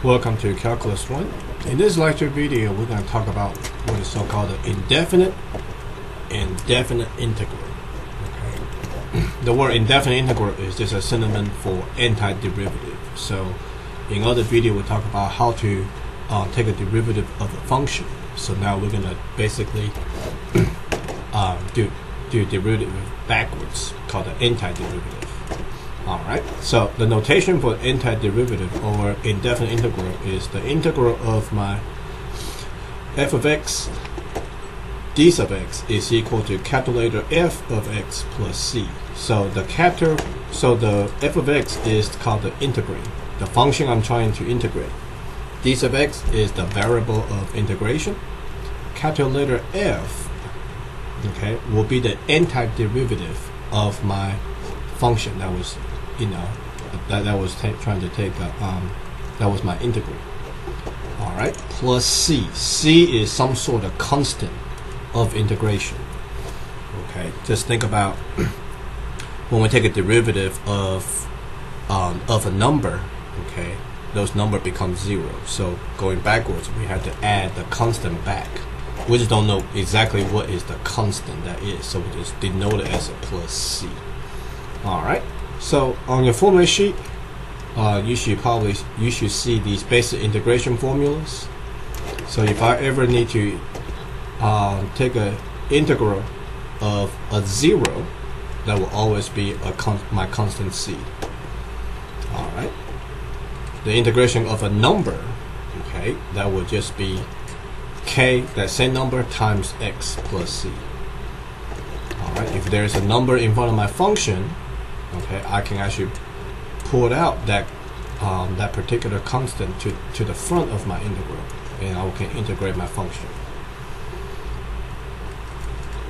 Welcome to Calculus 1. In this lecture video, we're going to talk about what is so-called an indefinite integral. Okay. The word indefinite integral is just a synonym for antiderivative. So in other video, we'll talk about how to take a derivative of a function. So now we're going to basically do derivative backwards, called an antiderivative. Alright, so the notation for antiderivative or indefinite integral is the integral of my f of x d sub x is equal to capital letter F of x plus c. So the f of x is called the integrand, the function I'm trying to integrate. D sub x is the variable of integration. Capital letter F, okay, will be the antiderivative of my function that was, that was trying to take that was my integral. All right, plus c. C is some sort of constant of integration. Okay, just think about when we take a derivative of a number. Okay, those number becomes 0. So going backwards, we have to add the constant back. We just don't know exactly what is the constant that is, so we just denote it as a plus c. Alright, so on your formula sheet, you should see these basic integration formulas. So if I ever need to take an integral of a 0, that will always be my constant c. Alright, the integration of a number, okay, that will just be k, that same number, times x plus c. Alright, if there's a number in front of my function, okay, I can actually pull out that that particular constant to the front of my integral, and I can integrate my function.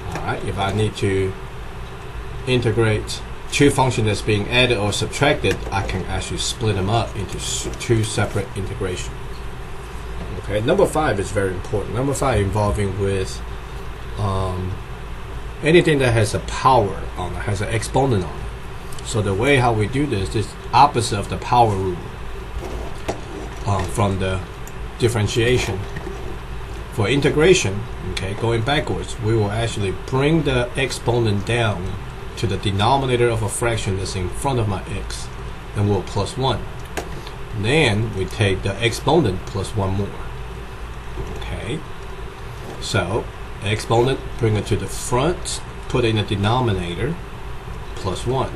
Alright, if I need to integrate two functions that's being added or subtracted, I can actually split them up into two separate integrations. Okay, number 5 is very important. Number 5 involving with anything that has a power on it, has an exponent on it. So the way how we do this is opposite of the power rule from the differentiation. For integration, okay, going backwards, we will actually bring the exponent down to the denominator of a fraction that's in front of my x, and we'll plus 1. Then we take the exponent plus 1 more. Okay, so exponent, bring it to the front, put it in the denominator, plus 1.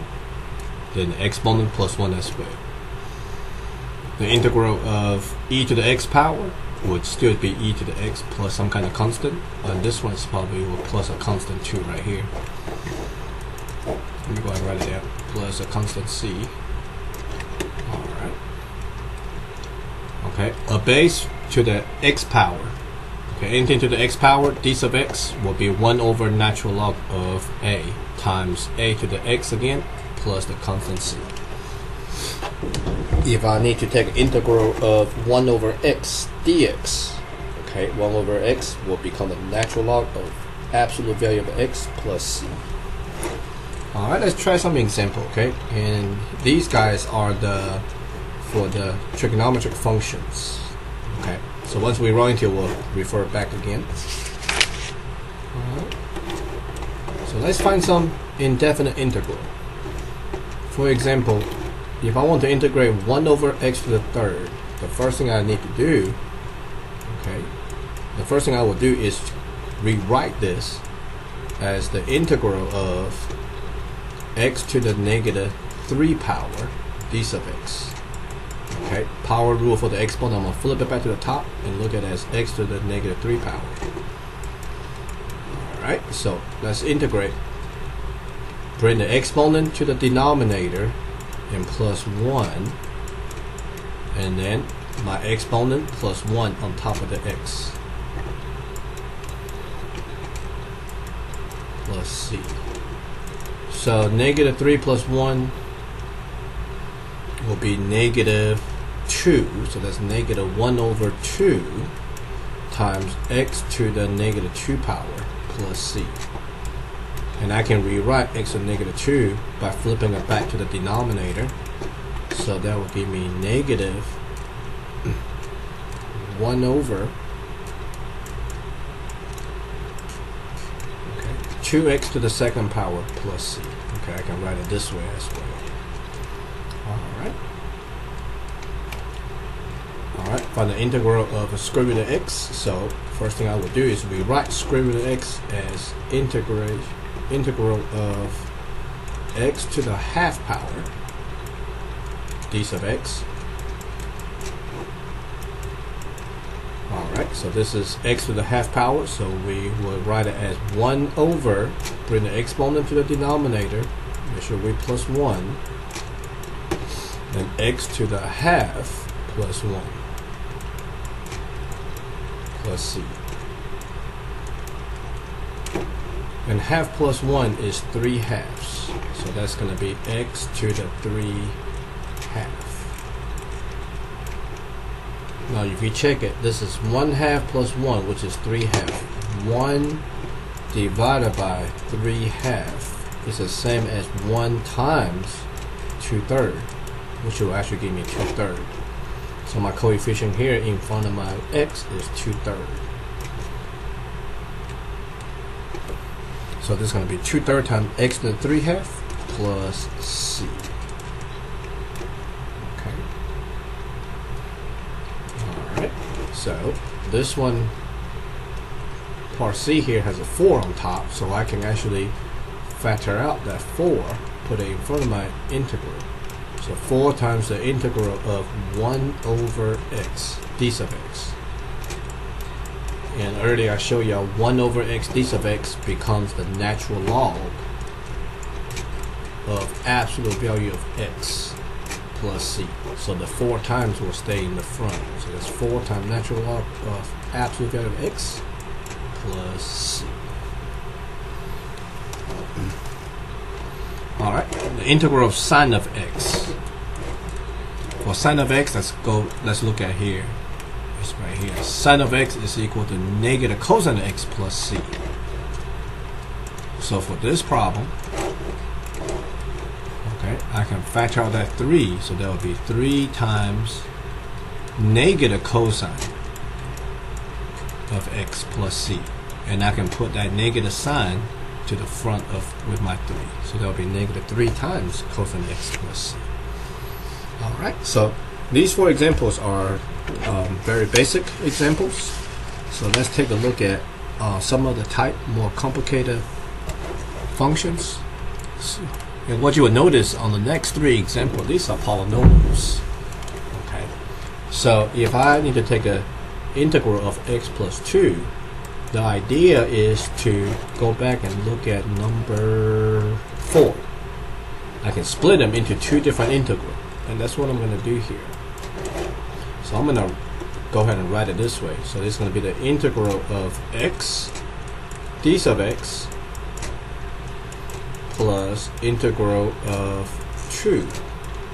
Then the exponent plus 1 as well. The integral of e to the x power would still be e to the x plus some kind of constant. And this one's probably plus a constant 2 right here. Let me go ahead and write it down. Plus a constant c. Alright. Okay, a base to the x power. Okay, anything to the x power, d sub x will be 1 over natural log of a times a to the x again, plus the constant c. If I need to take an integral of 1 over x dx, okay, 1 over x will become a natural log of absolute value of x plus c. Alright, let's try some example, okay? And these guys are for the trigonometric functions. Okay, so once we run into it, we'll refer back again. Alright, so let's find some indefinite integral. For example, if I want to integrate 1 over x to the third, the first thing I need to do, okay, the first thing I will do is rewrite this as the integral of x to the negative 3 power d sub x. Okay, power rule for the exponent, I'm going to flip it back to the top and look at it as x to the negative 3 power. Alright, so let's integrate. Bring the exponent to the denominator and plus 1, and then my exponent plus 1 on top of the x plus c. So negative 3 plus 1 will be negative 2, so that's negative 1 over 2 times x to the negative 2 power plus c. And I can rewrite x to the negative 2 by flipping it back to the denominator. So that will give me negative 1 over 2x to the second power plus c. Okay, I can write it this way as well. Alright, find the integral of a square root of x. So first thing I would do is rewrite square root of x as integral of x to the half power d sub x. Alright, so this is x to the half power, so we will write it as 1 over, bring the exponent to the denominator, make sure we plus 1, then x to the half plus 1 plus c. And half plus 1 is 3 halves, so that's going to be x to the 3 half. Now if you check it, this is 1 half plus 1, which is 3 half. 1 divided by 3 half is the same as 1 times 2/3, which will actually give me 2/3. So my coefficient here in front of my x is 2/3. So this is going to be 2/3 times x to the 3 half plus c. So this one, part C here, has a 4 on top, so I can actually factor out that 4, put it in front of my integral. So 4 times the integral of 1 over x d sub x. And earlier I showed you 1 over x d sub x becomes the natural log of absolute value of x plus c. So the 4 times will stay in the front. So that's 4 times natural log of absolute value of x plus c. Alright, the integral of sine of x. For sine of x, let's look at here. It's right here. Sine of x is equal to negative cosine of x plus c. So for this problem, I can factor out that 3, so that will be 3 times negative cosine of x plus c. And I can put that negative sign to the front of with my 3. So that will be negative 3 times cosine of x plus c. Alright, so these 4 examples are very basic examples. So let's take a look at some of the more complicated functions. And what you will notice on the next 3 examples, these are polynomials. Okay, so if I need to take an integral of x plus 2, the idea is to go back and look at number 4. I can split them into 2 different integrals, and that's what I'm going to do here. So I'm going to go ahead and write it this way. So this is going to be the integral of x d sub x plus integral of 2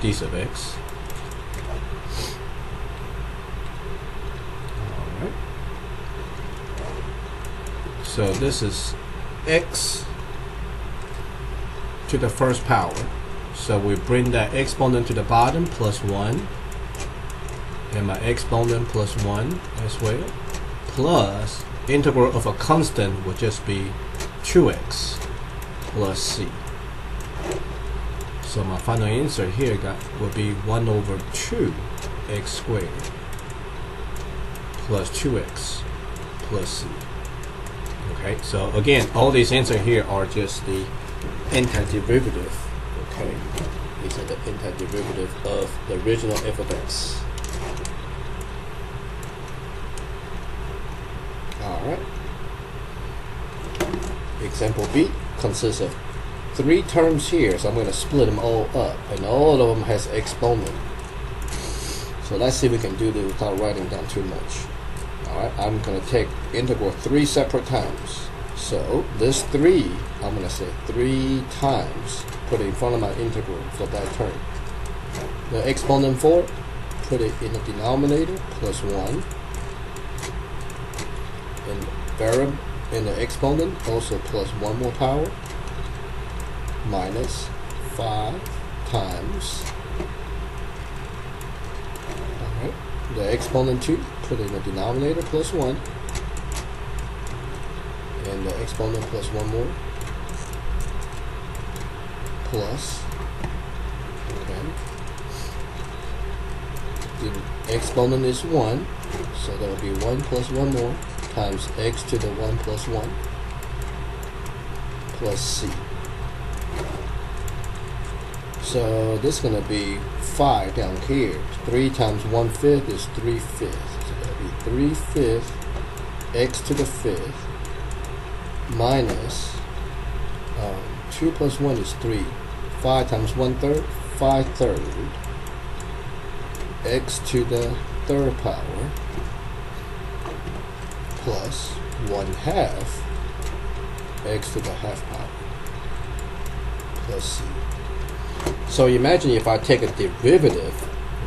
d sub x. Alright. So this is x to the first power. So we bring that exponent to the bottom plus 1. And my exponent plus 1 as well. Plus integral of a constant will just be 2x. Plus c. So my final answer here will be 1 over 2 x squared plus 2x plus c. Okay, so again, all these answers here are just the antiderivative. Okay, these are the antiderivative of the original f of x. Alright. Example B consists of 3 terms here, so I'm going to split them all up, and all of them has exponent. So let's see if we can do this without writing down too much. Alright, I'm going to take integral 3 separate times. So this 3, I'm going to say 3 times, put it in front of my integral for that term. The exponent 4, put it in the denominator, plus 1. And variable in the exponent, also plus 1 more power, minus 5 times the exponent 2, put it in the denominator, plus 1. And the exponent plus 1 more. Plus. Okay. The exponent is 1. So that will be 1 plus 1 more times x to the 1 plus 1 plus c. So this is going to be 5 down here. 3 times 1/5 is 3/5. So that will be 3/5 x to the 5th minus 2 plus 1 is 3. 5 times 1/3, 5/3 x to the 3rd power plus 1/2 x to the 1/2 power plus c. So imagine if I take a derivative,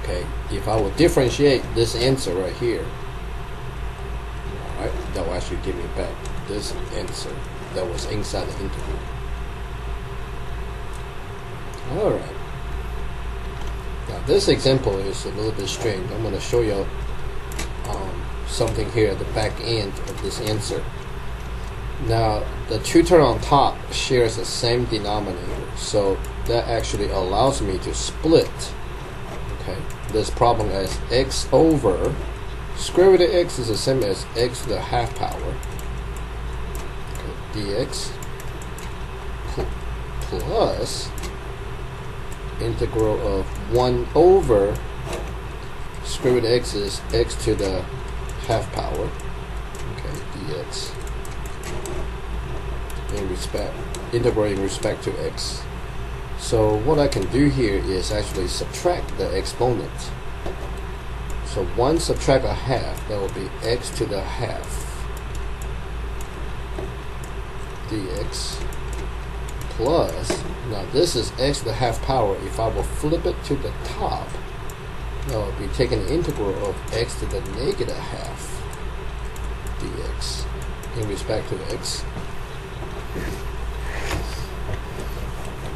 okay, if I would differentiate this answer right here, alright, that will actually give me back this answer that was inside the integral. Alright. Now this example is a little bit strange. I'm going to show you something here at the back end of this answer. Now the two term on top shares the same denominator, so that actually allows me to split, okay, this problem as x over square root of x is the same as x to the 1/2 power, okay, dx plus integral of 1 over square root of x is x to the 1/2 power, okay, dx integral in respect to x. So what I can do here is actually subtract the exponent. So 1 subtract 1/2, that will be x to the 1/2 dx plus, now this is x to the 1/2 power. If I will flip it to the top, that will be taking the integral of x to the negative 1/2 dx in respect to x.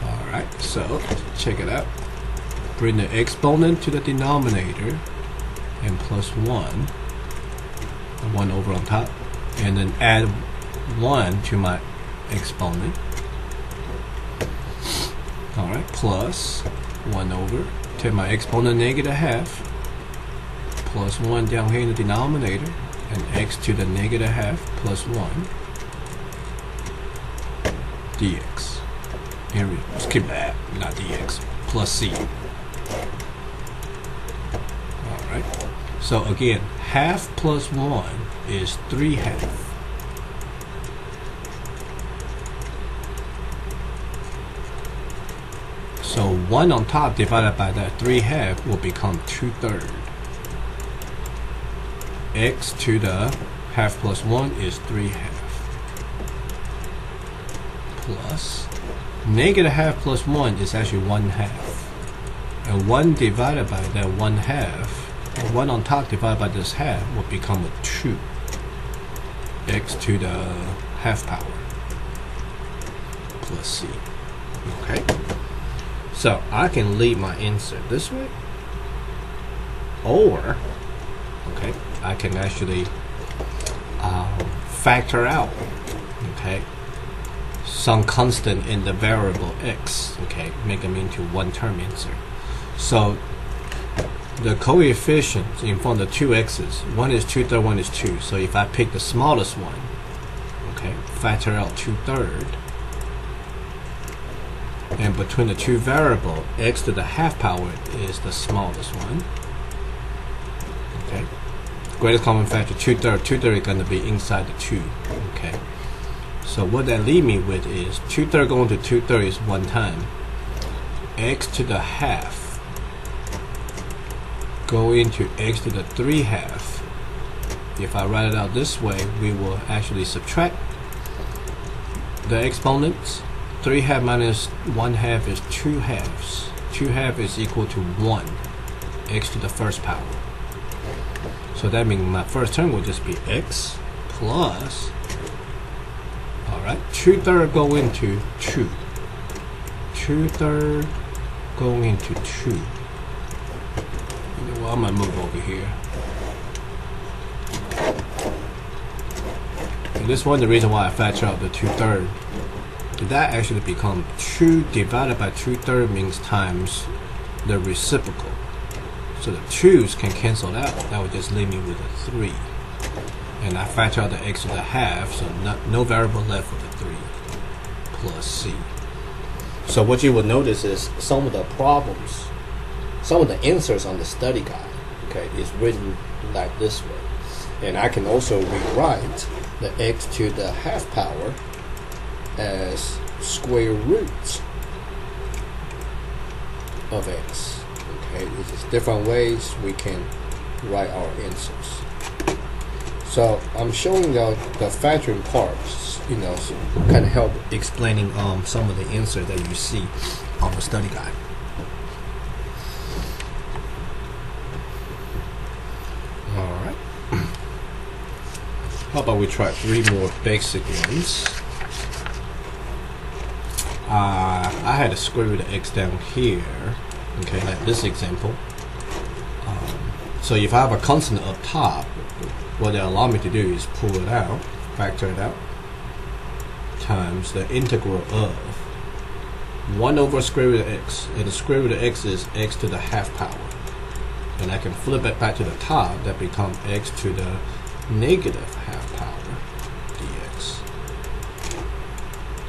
Alright, so check it out. Bring the exponent to the denominator and plus 1 over on top, and then add 1 to my exponent. Alright, plus 1 over, take my exponent negative 1/2, plus 1 down here in the denominator, and x to the negative 1/2 plus 1 dx. Here we skip that, not dx, plus c. Alright, so again, 1/2 plus 1 is 3/2. So 1 on top divided by that 3/2 will become 2/3. X to the 1/2 plus 1 is 3/2. Plus negative 1/2 plus 1 is actually 1/2. And 1 divided by that 1/2, or 1 on top divided by this 1/2 will become a 2. X to the 1/2 power plus c. Okay? So I can leave my answer this way, or okay, I can actually factor out, okay, some constant in the variable x, okay, make them into one term answer. So the coefficients in front of the two x's, one is 2/3, one is 2. So if I pick the smallest one, okay, factor out 2/3, and between the two variable, x to the 1/2 power is the smallest one. Okay, greatest common factor 2/3. 2/3 is going to be inside the 2. Okay, so what that leave me with is 2/3 going to 2/3 is 1 time. X to the 1/2 go into x to the 3/2. If I write it out this way, we will actually subtract the exponents. 3/2 minus 1/2 is 2/2. 2/2 is equal to 1, x to the 1st power. So that means my first term will just be x plus, alright, 2/3 go into 2. 2/3 going into 2. You know what, I'm going to move over here. Okay, this one the reason why I factor out the 2/3. That actually become 2 divided by 2/3 means times the reciprocal. So the 2's can cancel out. That would just leave me with a 3. And I factor out the x to the half, so no variable left for the 3 plus c. So what you will notice is some of the problems, some of the answers on the study guide, okay, is written like this way. And I can also rewrite the x to the half power as square root of x. Okay, this is different ways we can write our answers. So I'm showing the factoring parts, you know, so kind of help explaining some of the answers that you see on the study guide. All right. How about we try 3 more basic ones? I had to square root of x down here. Okay, like this example. So if I have a constant up top, what they allow me to do is pull it out, factor it out, times the integral of 1 over square root of x. And the square root of x is x to the half power. And I can flip it back to the top, that becomes x to the negative half power dx.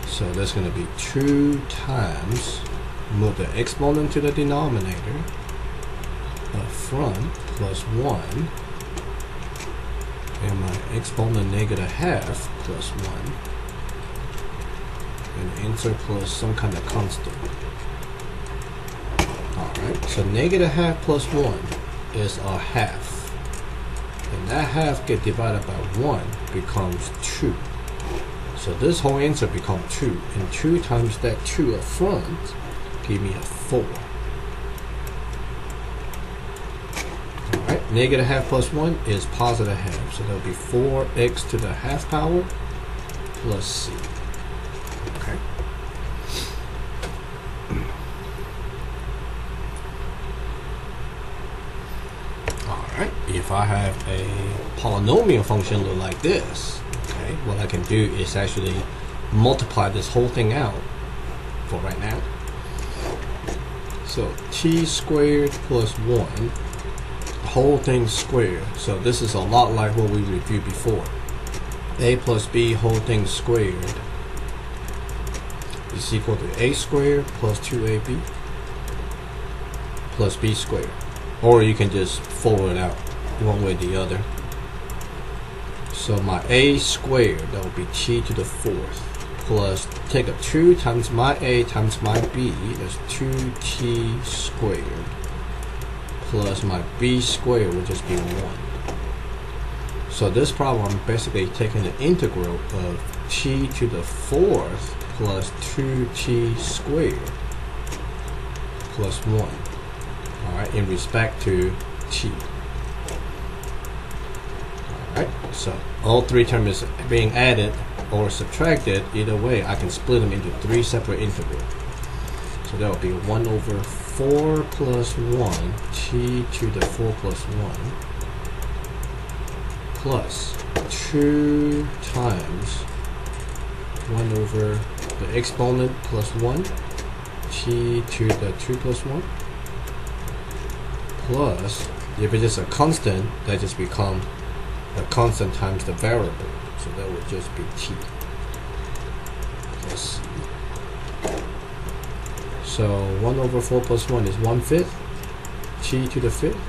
So that's going to be 2 times, move the exponent to the denominator, up front, plus 1, and my exponent negative half plus 1, and the answer plus some kind of constant. Alright, so negative half plus 1 is a half, and that half get divided by 1 becomes 2. So this whole answer becomes 2, and 2 times that 2 up front give me a 4. Alright, negative half plus 1 is positive half, so that will be 4x to the half power plus c. Okay. Alright, if I have a polynomial function look like this, okay, what I can do is actually multiply this whole thing out for right now. So t squared plus 1, whole thing squared. So this is a lot like what we reviewed before. A plus b whole thing squared is equal to a squared plus 2ab plus b squared. Or you can just forward it out one way or the other. So my a squared, that would be t to the 4th, plus take a 2 times my a times my b, that's 2t squared, plus my b squared would just be 1. So this problem, I'm basically taking the integral of t to the 4th plus 2t squared plus 1. Alright, in respect to t. Alright, so all 3 terms being added or subtracted, either way, I can split them into 3 separate integrals. So that would be 1 over 4 plus 1, t to the 4 plus 1, plus 2 times 1 over the exponent plus 1, t to the 2 plus 1, plus, if it's just a constant, that just become a constant times the variable. So that would just be t plus c. So 1 over 4 plus 1 is 1/5, t to the 5th,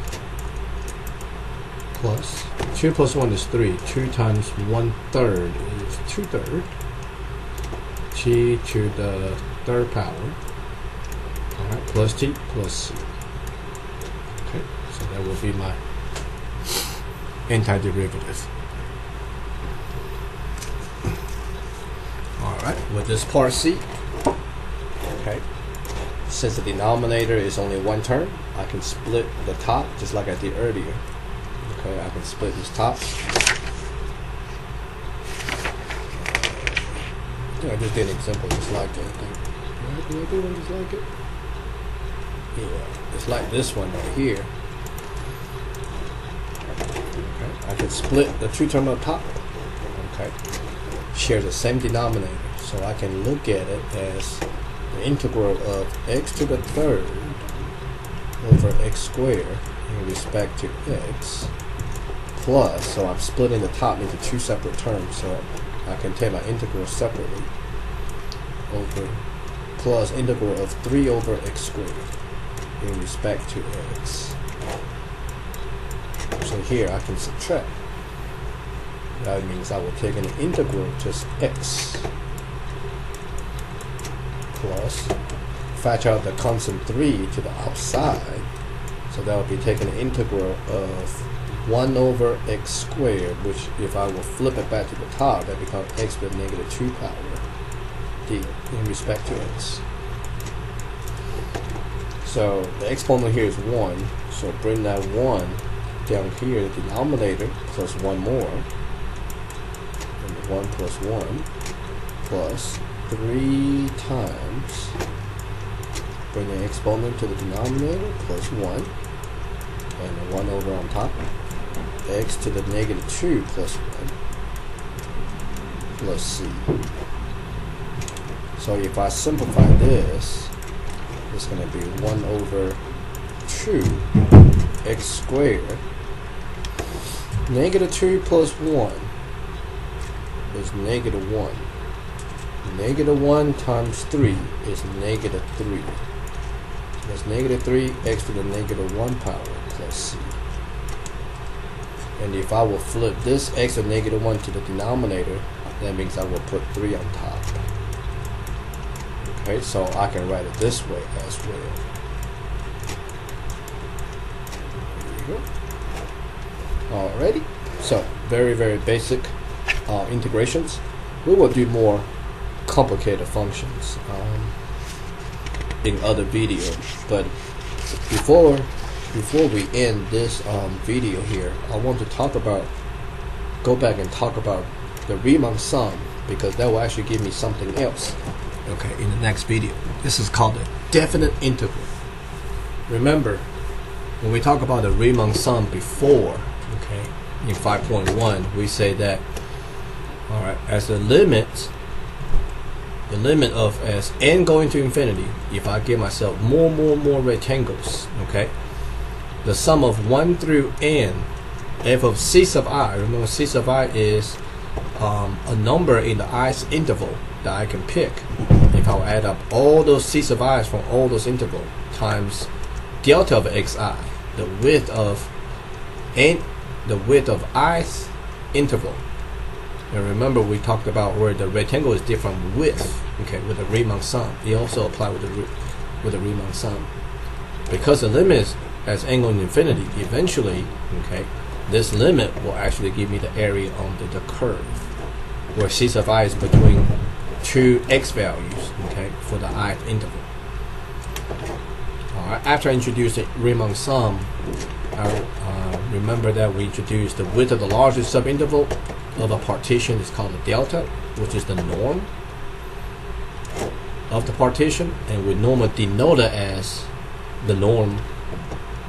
plus 2 plus 1 is 3, 2 times 1/3 is 2/3, t to the 3rd power, alright, plus t plus c. Okay, so that will be my antiderivative. Alright, with this part c, okay, since the denominator is only 1 term, I can split the top just like I did earlier. Okay, I can split this top. I just did an example just like it. Did I do one just like it? Yeah, it's like this one right here. Okay, I can split the 2 term up top. Okay, share the same denominator. So I can look at it as the integral of x to the third over x squared in respect to x plus, so I'm splitting the top into two separate terms, so I can take my integral separately, over plus integral of 3 over x squared in respect to x. So here I can subtract. That means I will take an integral just x plus factor out the constant 3 to the outside, so that will be taking an integral of 1 over x squared, which if I will flip it back to the top, that becomes x with negative 2 power d in respect to x. So the exponent here is 1, so bring that 1 down here, the denominator, plus 1 more, and 1 plus 1 plus 3 times, bring the exponent to the denominator, plus 1, and the 1 over on top, x to the negative 2 plus 1 plus c. So if I simplify this, it's going to be 1 over 2 x squared, negative 2 plus 1 is negative 1. Negative 1 times 3 is negative 3. That's negative 3 x to the negative 1 power plus c. And if I will flip this x to negative 1 to the denominator, that means I will put 3 on top. Okay, so I can write it this way as well. There you go. Alrighty, so very, very basic integrations. We will do more complicated functions in other videos, but before we end this video here, I want to go back and talk about the Riemann sum, because that will actually give me something else. Okay, in the next video. This is called the definite integral. Remember, when we talk about the Riemann sum before, okay, in 5.1, we say that, all right, as the limit of as n going to infinity, if I give myself more rectangles, okay, the sum of 1 through n, f of c sub I, remember c sub I is a number in the i's interval that I can pick. If I'll add up all those c sub i's from all those intervals times delta of xi, the width of i's interval. And remember, we talked about where the rectangle is different width, okay, with the Riemann sum. It also applies with the Riemann sum. Because the limit is as n going to infinity, eventually, okay, this limit will actually give me the area under the curve, where c sub I is between two x values, okay, for the ith interval. Alright, after I introduce the Riemann sum, remember that we introduced the width of the largest subinterval of a partition is called the delta, which is the norm of the partition, and we normally denote it as the norm,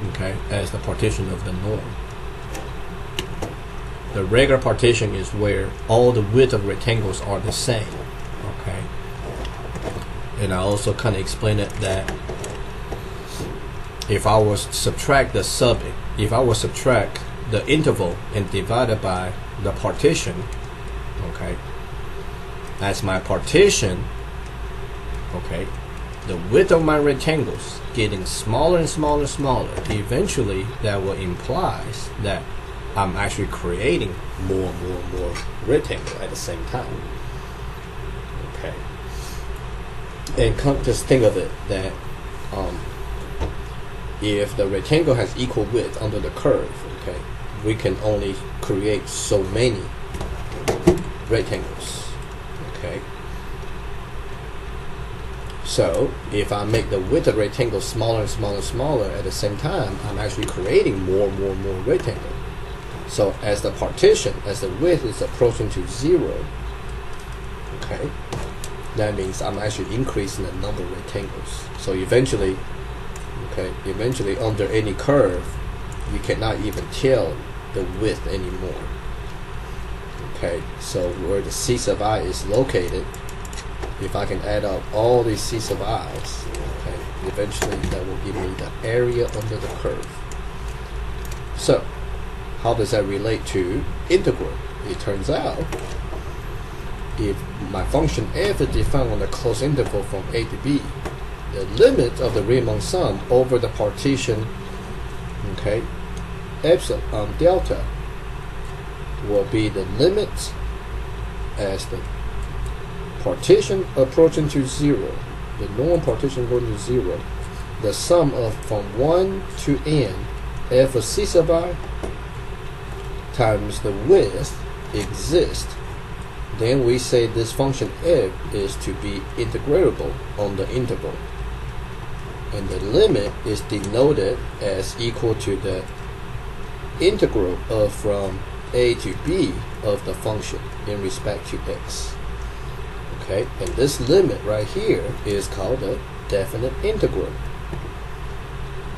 okay, as the partition of the norm. The regular partition is where all the width of rectangles are the same, okay. And I also kind of explained it that if I was to subtract the interval and divide it by the partition, okay, as my partition, okay, the width of my rectangles getting smaller and smaller, eventually that will imply that I'm actually creating more rectangle at the same time. Okay. And just think of it that if the rectangle has equal width under the curve, okay, we can only create so many rectangles. Okay. So if I make the width of the rectangle smaller and smaller at the same time, I'm actually creating more rectangle. So as the width is approaching to 0, okay, that means I'm actually increasing the number of rectangles. So eventually under any curve, you cannot even tell the width anymore. Okay, so where the c sub I is located, if I can add up all these c sub i's, okay, eventually that will give me the area under the curve. So, how does that relate to integral? It turns out, if my function f is defined on a closed interval from a to b, the limit of the Riemann sum over the partition, okay, epsilon delta, will be the limit as the partition approaching to 0, the norm partition going to 0, the sum of from 1 to n f of c sub I times the width exists. Then we say this function f is to be integrable on the interval, and the limit is denoted as equal to the integral of from a to b of the function in respect to x. Okay, and this limit right here is called the definite integral,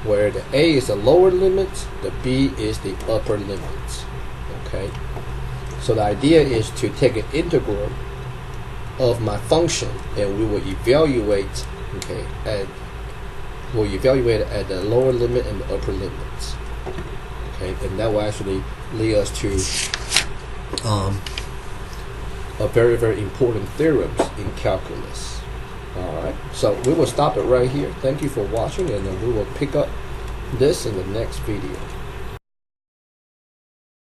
where the a is the lower limit, the b is the upper limit. Okay, so the idea is to take an integral of my function, and we will evaluate, okay, we'll evaluate it at the lower limit and the upper limits. Okay, and that will actually lead us to a very, very important theorems in calculus. Alright, so we will stop it right here. Thank you for watching, and then we will pick up this in the next video.